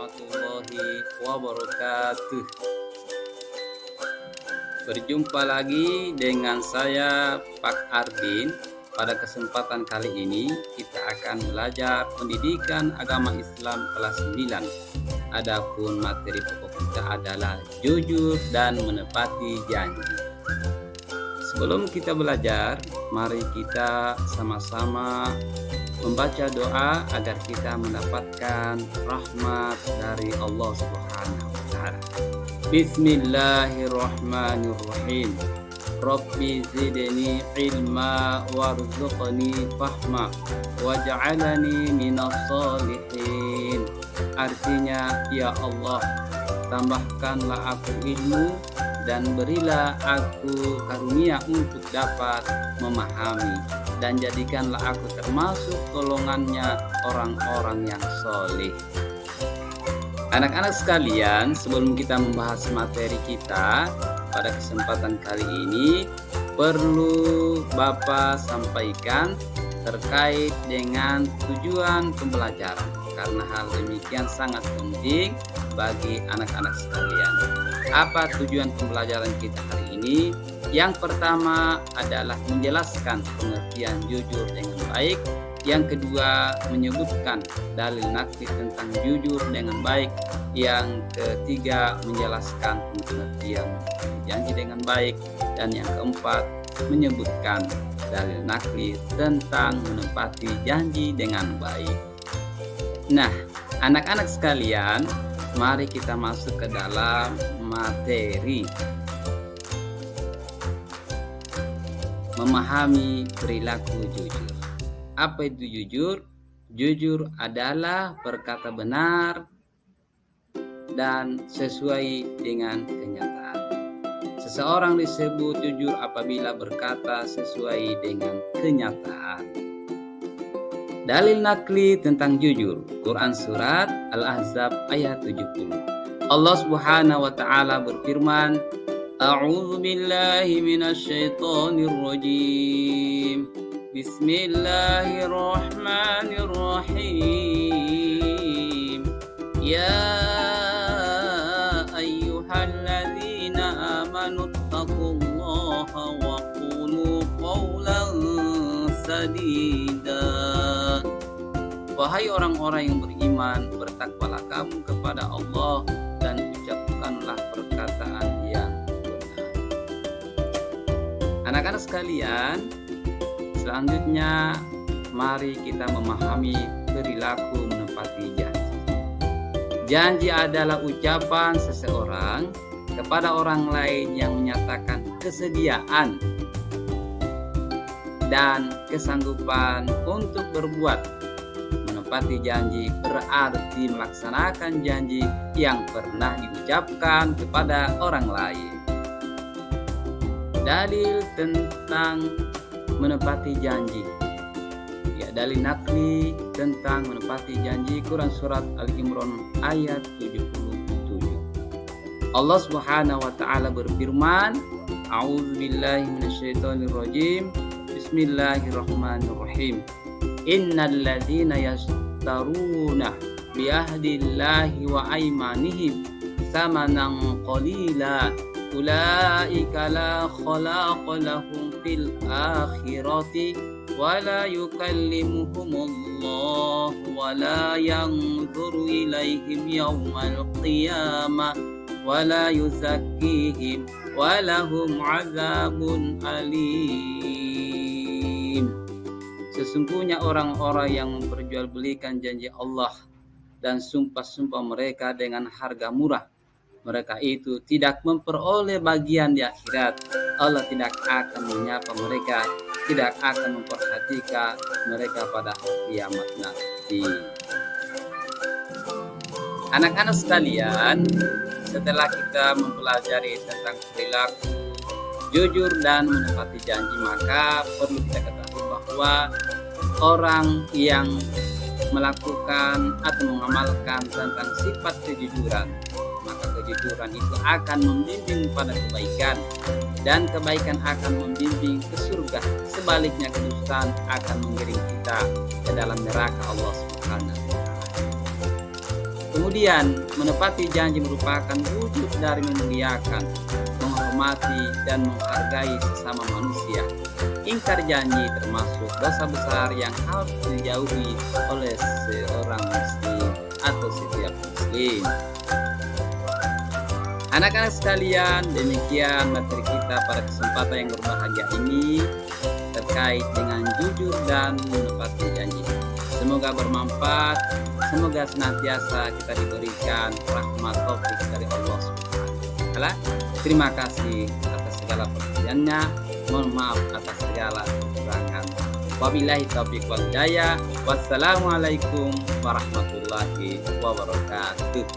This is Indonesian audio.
warahmatullahi wabarakatuh. Berjumpa lagi dengan saya Pak Ardin. Pada kesempatan kali ini kita akan belajar pendidikan agama Islam kelas 9. Adapun materi pokok kita adalah jujur dan menepati janji. Sebelum kita belajar, mari kita sama-sama membaca doa agar kita mendapatkan rahmat dari Allah Subhanahu wa taala. Bismillahirrahmanirrahim. Rabbi zidni ilma warzuqni fahma waj'alni minas sholihin. Artinya, ya Allah, tambahkanlah aku ilmu dan berilah aku karunia untuk dapat memahami, dan jadikanlah aku termasuk golongannya orang-orang yang soleh. Anak-anak sekalian, sebelum kita membahas materi kita pada kesempatan kali ini, perlu Bapak sampaikan terkait dengan tujuan pembelajaran, karena hal demikian sangat penting bagi anak-anak sekalian. Apa tujuan pembelajaran kita hari ini? Yang pertama adalah menjelaskan pengertian jujur dengan baik. Yang kedua, menyebutkan dalil nakli tentang jujur dengan baik. Yang ketiga, menjelaskan pengertian janji dengan baik. Dan yang keempat, menyebutkan dalil nakli tentang menepati janji dengan baik. Nah, anak-anak sekalian, mari kita masuk ke dalam materi. Memahami perilaku jujur. Apa itu jujur? Jujur adalah berkata benar dan sesuai dengan kenyataan. Seseorang disebut jujur apabila berkata sesuai dengan kenyataan. Dalil nakli tentang jujur. Quran surat Al-Ahzab ayat 70. Allah Subhanahu wa taala berfirman, A'udzu billahi minasyaitonir rajim. Bismillahirrahmanirrahim. Ya ayyuhalladzina amanu taqullaha wa qulu qawlan sadida. Wahai orang-orang yang beriman, bertakwalah kamu kepada Allah dan ucapkanlah perkataan yang benar. Anak-anak sekalian, selanjutnya mari kita memahami perilaku menepati janji. Janji adalah ucapan seseorang kepada orang lain yang menyatakan kesediaan dan kesanggupan untuk berbuat. Menepati janji berarti melaksanakan janji yang pernah diucapkan kepada orang lain. Dalil tentang menepati janji. Ya, dalil nakli tentang menepati janji Quran surat Al-Imran ayat 77. Allah Subhanahu wa taala berfirman, A'udzu billahi minasyaitonir rajim. Bismillahirrahmanirrahim. Innal ladzina yashtaruna bi ahdillahi wa aymanihim thamanan qalila ulaika la khalaqa lahum fil akhirati wa la yukallimuhumullah wa la yanzuru ilaihim yawmal qiyamah wa la yuzakkihim wa lahum azabun alim. Sesungguhnya orang-orang yang memperjualbelikan janji Allah dan sumpah-sumpah mereka dengan harga murah, mereka itu tidak memperoleh bagian di akhirat. Allah tidak akan menyapa mereka, tidak akan memperhatikan mereka pada hari kiamat nanti. Anak-anak sekalian, setelah kita mempelajari tentang perilaku jujur dan menepati janji, maka perlu kita ketahui bahwa orang yang melakukan atau mengamalkan tentang sifat kejujuran, maka kejujuran itu akan membimbing pada kebaikan, dan kebaikan akan membimbing ke surga. Sebaliknya, kedustaan akan mengiring kita ke dalam neraka Allah Subhanahu wa taala. Kemudian, menepati janji merupakan wujud dari memuliakan, menghormati, dan menghargai sesama manusia. Ingkar janji termasuk dosa besar yang harus dijauhi oleh seorang muslim atau setiap muslim. Anak-anak sekalian, demikian materi kita pada kesempatan yang berbahagia ini terkait dengan jujur dan menepati janji. Semoga bermanfaat, semoga senantiasa kita diberikan rahmat taufik dari Allah SWT. Terima kasih atas segala perhatiannya. Mohon maaf atas segala kekurangan. Wabillahi taufiq wal hidayah. Wassalamualaikum warahmatullahi wabarakatuh.